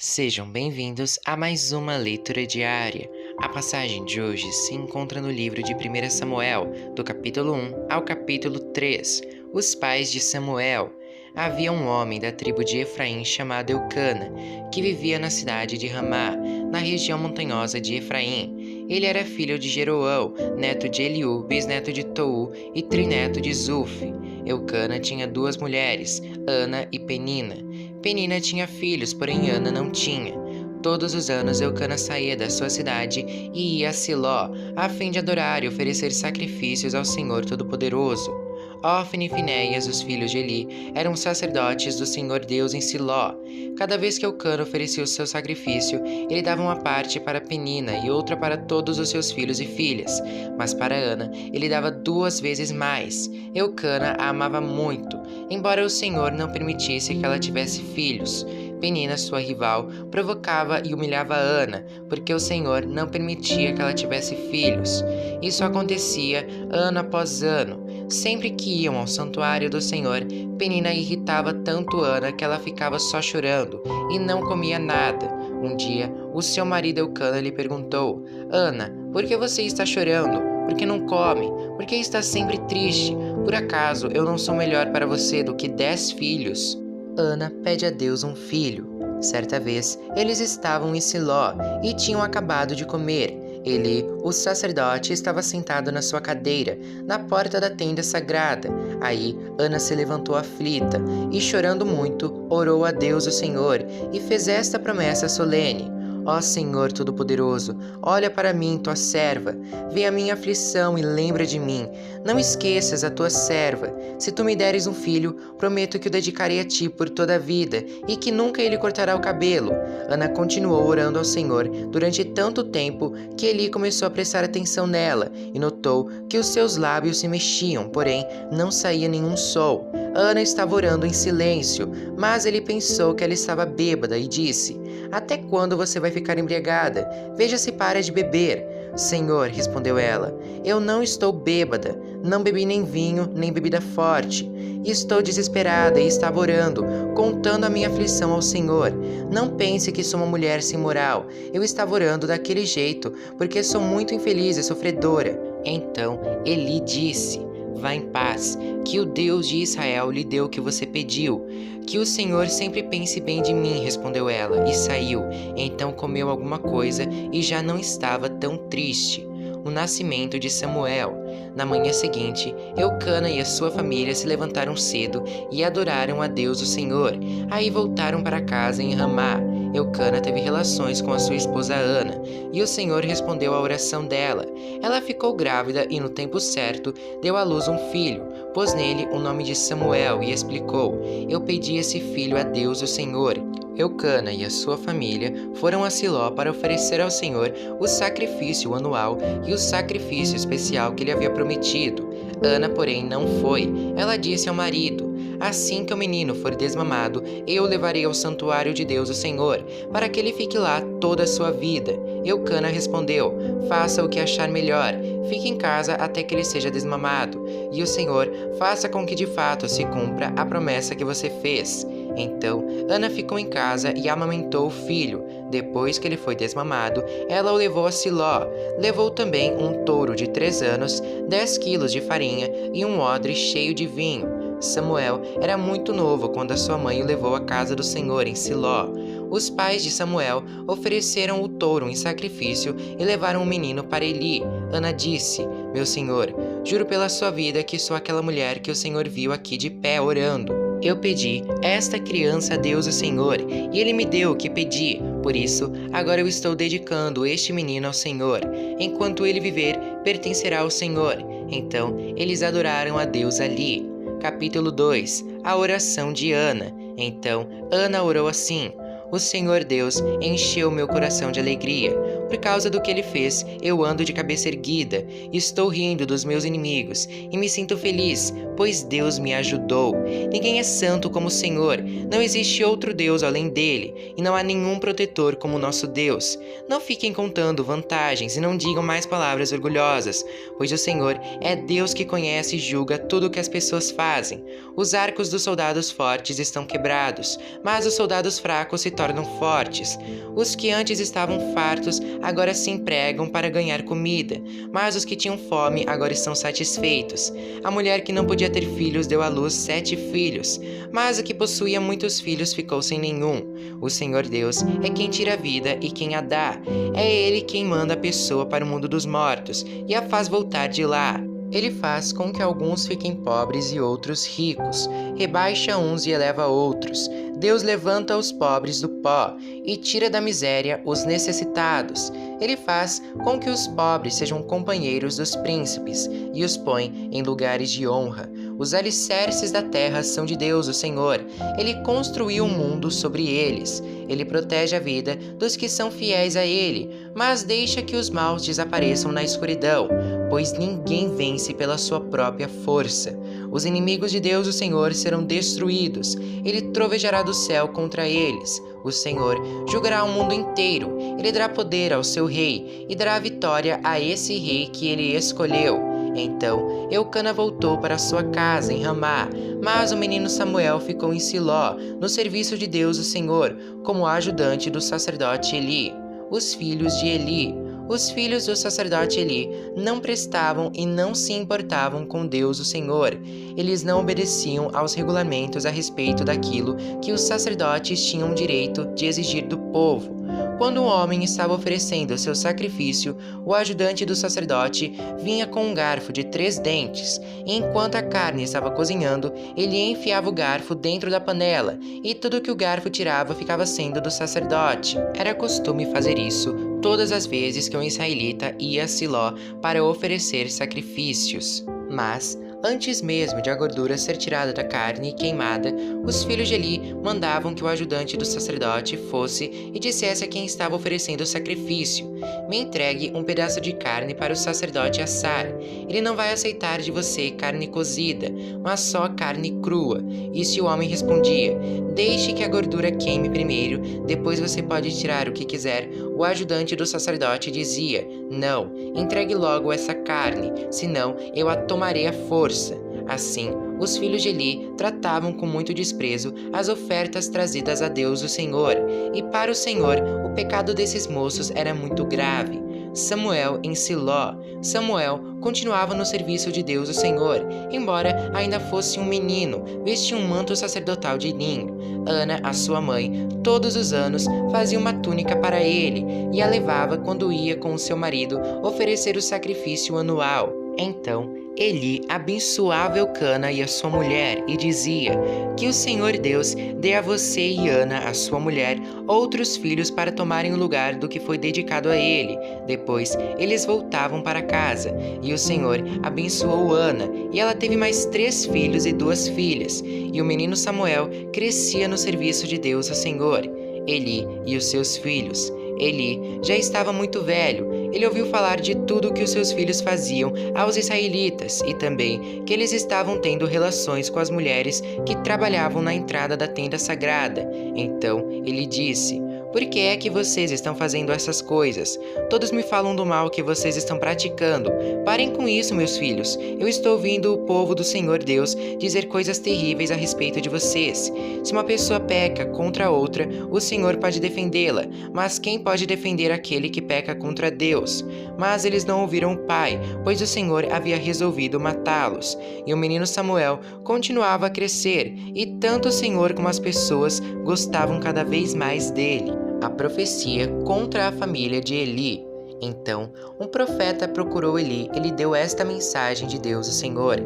Sejam bem-vindos a mais uma leitura diária. A passagem de hoje se encontra no livro de 1 Samuel, do capítulo 1 ao capítulo 3. Os pais de Samuel. Havia um homem da tribo de Efraim chamado Eucana, que vivia na cidade de Ramá, na região montanhosa de Efraim. Ele era filho de Jeroão, neto de Eliú, bisneto de Tou e trineto de Zufi. Eucana tinha duas mulheres, Ana e Penina. Penina tinha filhos, porém Ana não tinha. Todos os anos Eucana saía da sua cidade e ia a Siló, a fim de adorar e oferecer sacrifícios ao Senhor Todo-Poderoso. Ofni e Finéias, os filhos de Eli, eram sacerdotes do Senhor Deus em Siló. Cada vez que Eucana oferecia o seu sacrifício, ele dava uma parte para Penina e outra para todos os seus filhos e filhas. Mas para Ana, ele dava 2 vezes mais. Eucana a amava muito, embora o Senhor não permitisse que ela tivesse filhos. Penina, sua rival, provocava e humilhava Ana, porque o Senhor não permitia que ela tivesse filhos. Isso acontecia ano após ano. Sempre que iam ao santuário do Senhor, Penina irritava tanto Ana que ela ficava só chorando e não comia nada. Um dia, o seu marido Eucana lhe perguntou: Ana, por que você está chorando? Por que não come? Por que está sempre triste? Por acaso eu não sou melhor para você do que 10 filhos? Ana pede a Deus um filho. Certa vez, eles estavam em Siló e tinham acabado de comer. Eli, o sacerdote, estava sentado na sua cadeira, na porta da tenda sagrada. Aí, Ana se levantou aflita e, chorando muito, orou a Deus o Senhor e fez esta promessa solene: Ó Senhor Todo-Poderoso, olha para mim, tua serva, vê a minha aflição e lembra de mim. Não esqueças a tua serva. Se tu me deres um filho, prometo que o dedicarei a ti por toda a vida e que nunca ele cortará o cabelo. Ana continuou orando ao Senhor durante tanto tempo que Eli começou a prestar atenção nela e notou que os seus lábios se mexiam, porém não saía nenhum som. Ana estava orando em silêncio, mas ele pensou que ela estava bêbada e disse: Até quando você vai ficar embriagada? Veja se para de beber. Senhor, respondeu ela, eu não estou bêbada, não bebi nem vinho, nem bebida forte. Estou desesperada e estava orando, contando a minha aflição ao Senhor. Não pense que sou uma mulher sem moral. Eu estava orando daquele jeito, porque sou muito infeliz e sofredora. Então Eli disse: Vá em paz, que o Deus de Israel lhe deu o que você pediu. Que o Senhor sempre pense bem de mim, respondeu ela, e saiu. Então comeu alguma coisa e já não estava tão triste. O nascimento de Samuel. Na manhã seguinte, Eucana e a sua família se levantaram cedo e adoraram a Deus o Senhor. Aí voltaram para casa em Ramá. Eucana teve relações com a sua esposa Ana, e o Senhor respondeu à oração dela. Ela ficou grávida e, no tempo certo, deu à luz um filho, pôs nele o nome de Samuel e explicou: Eu pedi esse filho a Deus o Senhor. Eucana e a sua família foram a Siló para oferecer ao Senhor o sacrifício anual e o sacrifício especial que ele havia prometido. Ana, porém, não foi. Ela disse ao marido: Assim que o menino for desmamado, eu o levarei ao santuário de Deus o Senhor, para que ele fique lá toda a sua vida. Eucana respondeu: Faça o que achar melhor. Fique em casa até que ele seja desmamado. E o Senhor faça com que de fato se cumpra a promessa que você fez. Então, Ana ficou em casa e amamentou o filho. Depois que ele foi desmamado, ela o levou a Siló. Levou também um touro de 3 anos, 10 quilos de farinha e um odre cheio de vinho. Samuel era muito novo quando a sua mãe o levou à casa do Senhor em Siló. Os pais de Samuel ofereceram o touro em sacrifício e levaram o menino para Eli. Ana disse: Meu senhor, juro pela sua vida que sou aquela mulher que o Senhor viu aqui de pé orando. Eu pedi esta criança a Deus o Senhor, e ele me deu o que pedi. Por isso, agora eu estou dedicando este menino ao Senhor. Enquanto ele viver, pertencerá ao Senhor. Então, eles adoraram a Deus ali. Capítulo 2. A oração de Ana. Então, Ana orou assim: O Senhor Deus encheu meu coração de alegria, Por causa do que ele fez, eu ando de cabeça erguida, estou rindo dos meus inimigos e me sinto feliz, pois Deus me ajudou. Ninguém é santo como o Senhor, não existe outro Deus além dele, e não há nenhum protetor como o nosso Deus. Não fiquem contando vantagens e não digam mais palavras orgulhosas, pois o Senhor é Deus que conhece e julga tudo o que as pessoas fazem. Os arcos dos soldados fortes estão quebrados, mas os soldados fracos se tornam fortes. Os que antes estavam fartos agora se empregam para ganhar comida, mas os que tinham fome agora estão satisfeitos. A mulher que não podia ter filhos deu à luz 7 filhos, mas a que possuía muitos filhos ficou sem nenhum. O Senhor Deus é quem tira a vida e quem a dá. É Ele quem manda a pessoa para o mundo dos mortos e a faz voltar de lá. Ele faz com que alguns fiquem pobres e outros ricos, rebaixa uns e eleva outros. Deus levanta os pobres do pó e tira da miséria os necessitados. Ele faz com que os pobres sejam companheiros dos príncipes e os põe em lugares de honra. Os alicerces da terra são de Deus, o Senhor. Ele construiu o mundo sobre eles. Ele protege a vida dos que são fiéis a Ele, mas deixa que os maus desapareçam na escuridão, pois ninguém vence pela sua própria força. Os inimigos de Deus, o Senhor, serão destruídos. Ele trovejará do céu contra eles. O Senhor julgará o mundo inteiro. Ele dará poder ao seu rei e dará vitória a esse rei que ele escolheu. Então Eucana voltou para sua casa em Ramá, mas o menino Samuel ficou em Siló, no serviço de Deus, o Senhor, como ajudante do sacerdote Eli. Os filhos de Eli. Os filhos do sacerdote Eli não prestavam e não se importavam com Deus, o Senhor. Eles não obedeciam aos regulamentos a respeito daquilo que os sacerdotes tinham direito de exigir do povo. Quando um homem estava oferecendo seu sacrifício, o ajudante do sacerdote vinha com um garfo de 3 dentes. E enquanto a carne estava cozinhando, ele enfiava o garfo dentro da panela, e tudo que o garfo tirava ficava sendo do sacerdote. Era costume fazer isso todas as vezes que um israelita ia a Siló para oferecer sacrifícios. Mas, antes mesmo de a gordura ser tirada da carne e queimada, os filhos de Eli mandavam que o ajudante do sacerdote fosse e dissesse a quem estava oferecendo o sacrifício: me entregue um pedaço de carne para o sacerdote assar. Ele não vai aceitar de você carne cozida, mas só carne crua. E se o homem respondia: deixe que a gordura queime primeiro, depois você pode tirar o que quiser, o ajudante do sacerdote dizia: não, entregue logo essa carne, senão eu a tomarei à força. Assim, os filhos de Eli tratavam com muito desprezo as ofertas trazidas a Deus, o Senhor, e para o Senhor o pecado desses moços era muito grave. Samuel em Siló. Samuel continuava no serviço de Deus, o Senhor, embora ainda fosse um menino, vestia um manto sacerdotal de linho. Ana, a sua mãe, todos os anos fazia uma túnica para ele e a levava quando ia com o seu marido oferecer o sacrifício anual. Então, Eli abençoava Eucana e a sua mulher e dizia: que o Senhor Deus dê a você e Ana, a sua mulher, outros filhos para tomarem o lugar do que foi dedicado a ele. Depois, eles voltavam para casa, e o Senhor abençoou Ana, e ela teve mais 3 filhos e 2 filhas, e o menino Samuel crescia no serviço de Deus, o Senhor. Eli e os seus filhos. Eli já estava muito velho. Ele ouviu falar de tudo o que os seus filhos faziam aos israelitas e também que eles estavam tendo relações com as mulheres que trabalhavam na entrada da tenda sagrada. Então ele disse: por que é que vocês estão fazendo essas coisas? Todos me falam do mal que vocês estão praticando. Parem com isso, meus filhos. Eu estou ouvindo o povo do Senhor Deus dizer coisas terríveis a respeito de vocês. Se uma pessoa peca contra outra, o Senhor pode defendê-la, mas quem pode defender aquele que peca contra Deus? Mas eles não ouviram o pai, pois o Senhor havia resolvido matá-los. E o menino Samuel continuava a crescer, e tanto o Senhor como as pessoas gostavam cada vez mais dele. A profecia contra a família de Eli. Então, um profeta procurou Eli e lhe deu esta mensagem de Deus, o Senhor: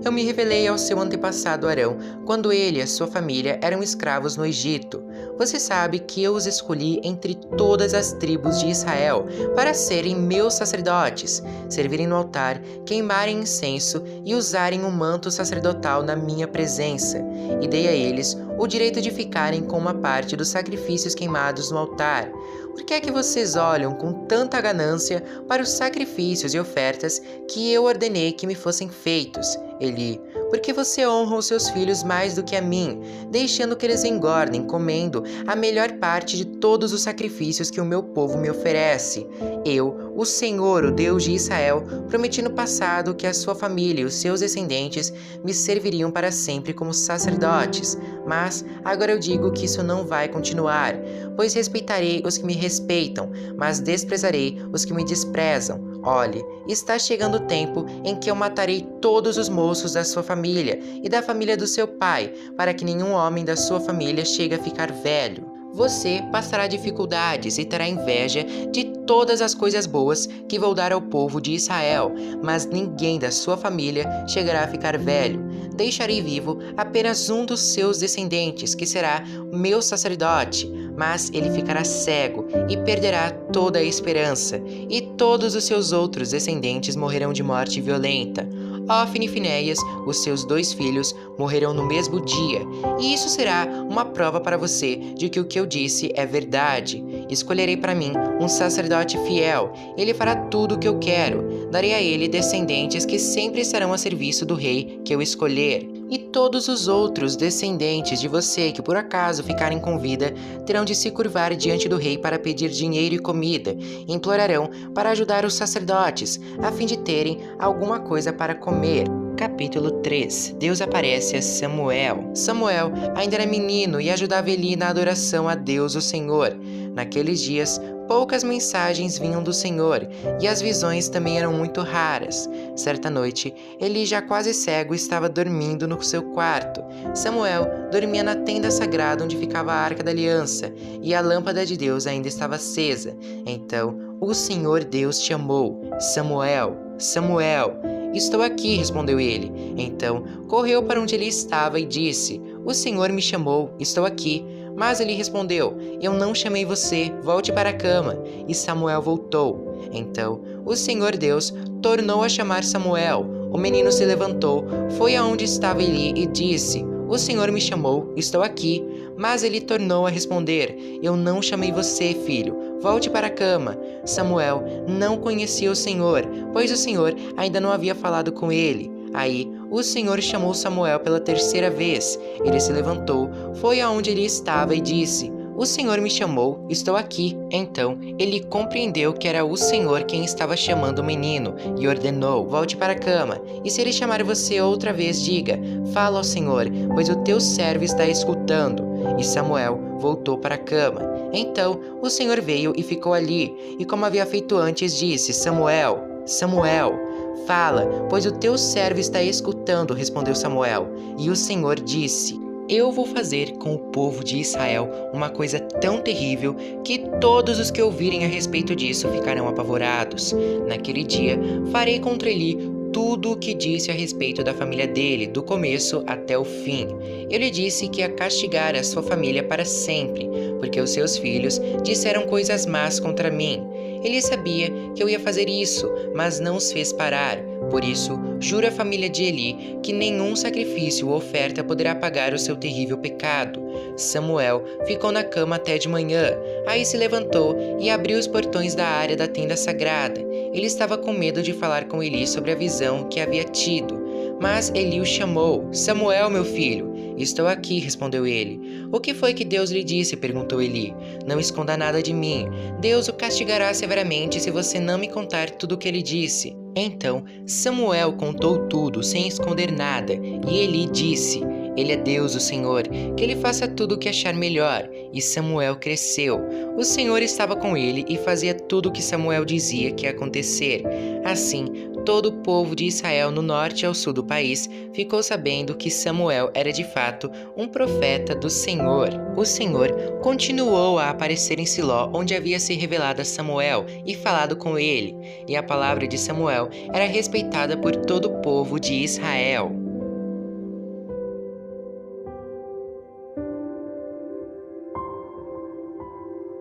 eu me revelei ao seu antepassado Arão quando ele e a sua família eram escravos no Egito. Você sabe que eu os escolhi entre todas as tribos de Israel para serem meus sacerdotes, servirem no altar, queimarem incenso e usarem o manto sacerdotal na minha presença. E dei a eles o direito de ficarem com uma parte dos sacrifícios queimados no altar. Por que é que vocês olham com tanta ganância para os sacrifícios e ofertas que eu ordenei que me fossem feitos? Eli, porque você honra os seus filhos mais do que a mim, deixando que eles engordem, comendo a melhor parte de todos os sacrifícios que o meu povo me oferece. Eu, o Senhor, o Deus de Israel, prometi no passado que a sua família e os seus descendentes me serviriam para sempre como sacerdotes, mas agora eu digo que isso não vai continuar, pois respeitarei os que me respeitam, mas desprezarei os que me desprezam. Olhe, está chegando o tempo em que eu matarei todos os moços da sua família e da família do seu pai, para que nenhum homem da sua família chegue a ficar velho. Você passará dificuldades e terá inveja de todas as coisas boas que vou dar ao povo de Israel, mas ninguém da sua família chegará a ficar velho. Deixarei vivo apenas um dos seus descendentes, que será meu sacerdote, mas ele ficará cego e perderá toda a esperança, e todos os seus outros descendentes morrerão de morte violenta. Ofni e Finéias, os seus 2 filhos, morrerão no mesmo dia, e isso será uma prova para você de que o que eu disse é verdade. Escolherei para mim um sacerdote fiel, ele fará tudo o que eu quero. Darei a ele descendentes que sempre estarão a serviço do rei que eu escolher. E todos os outros descendentes de você que por acaso ficarem com vida terão de se curvar diante do rei para pedir dinheiro e comida, e implorarão para ajudar os sacerdotes, a fim de terem alguma coisa para comer. Capítulo 3. Deus aparece a Samuel. Samuel ainda era menino e ajudava Eli na adoração a Deus, o Senhor. Naqueles dias, poucas mensagens vinham do Senhor, e as visões também eram muito raras. Certa noite, Eli, já quase cego, estava dormindo no seu quarto. Samuel dormia na tenda sagrada onde ficava a Arca da Aliança, e a lâmpada de Deus ainda estava acesa. Então, o Senhor Deus chamou: Samuel, Samuel. Estou aqui, respondeu ele. Então, correu para onde ele estava e disse: O Senhor me chamou, estou aqui. Mas ele respondeu: Eu não chamei você, volte para a cama. E Samuel voltou. Então, o Senhor Deus tornou a chamar Samuel. O menino se levantou, foi aonde estava Eli e disse: O Senhor me chamou, estou aqui. Mas ele tornou a responder: Eu não chamei você, filho, volte para a cama. Samuel não conhecia o Senhor, pois o Senhor ainda não havia falado com ele. Aí o Senhor chamou Samuel pela 3ª vez. Ele se levantou, foi aonde ele estava e disse: O Senhor me chamou, estou aqui. Então ele compreendeu que era o Senhor quem estava chamando o menino e ordenou: Volte para a cama. E se ele chamar você outra vez, diga: Fala ao Senhor, pois o teu servo está escutando. E Samuel voltou para a cama. Então o Senhor veio e ficou ali, e como havia feito antes, disse: Samuel, Samuel. Fala, pois o teu servo está escutando, respondeu Samuel. E o Senhor disse: Eu vou fazer com o povo de Israel uma coisa tão terrível que todos os que ouvirem a respeito disso ficarão apavorados. Naquele dia, farei contra Eli tudo o que disse a respeito da família dele, do começo até o fim. Ele disse que ia castigar a sua família para sempre, porque os seus filhos disseram coisas más contra mim. Ele sabia que eu ia fazer isso, mas não os fez parar. Por isso, jura a família de Eli que nenhum sacrifício ou oferta poderá apagar o seu terrível pecado. Samuel ficou na cama até de manhã. Aí se levantou e abriu os portões da área da tenda sagrada. Ele estava com medo de falar com Eli sobre a visão que havia tido. Mas Eli o chamou: Samuel, meu filho. Estou aqui, respondeu ele. O que foi que Deus lhe disse? Perguntou Eli. Não esconda nada de mim. Deus o castigará severamente se você não me contar tudo o que ele disse. Então Samuel contou tudo, sem esconder nada, e Eli disse: Ele é Deus, o Senhor, que ele faça tudo o que achar melhor. E Samuel cresceu. O Senhor estava com ele e fazia tudo o que Samuel dizia que ia acontecer. Assim, todo o povo de Israel no norte e ao sul do país ficou sabendo que Samuel era de fato um profeta do Senhor. O Senhor continuou a aparecer em Siló, onde havia se revelado a Samuel e falado com ele, e a palavra de Samuel era respeitada por todo o povo de Israel.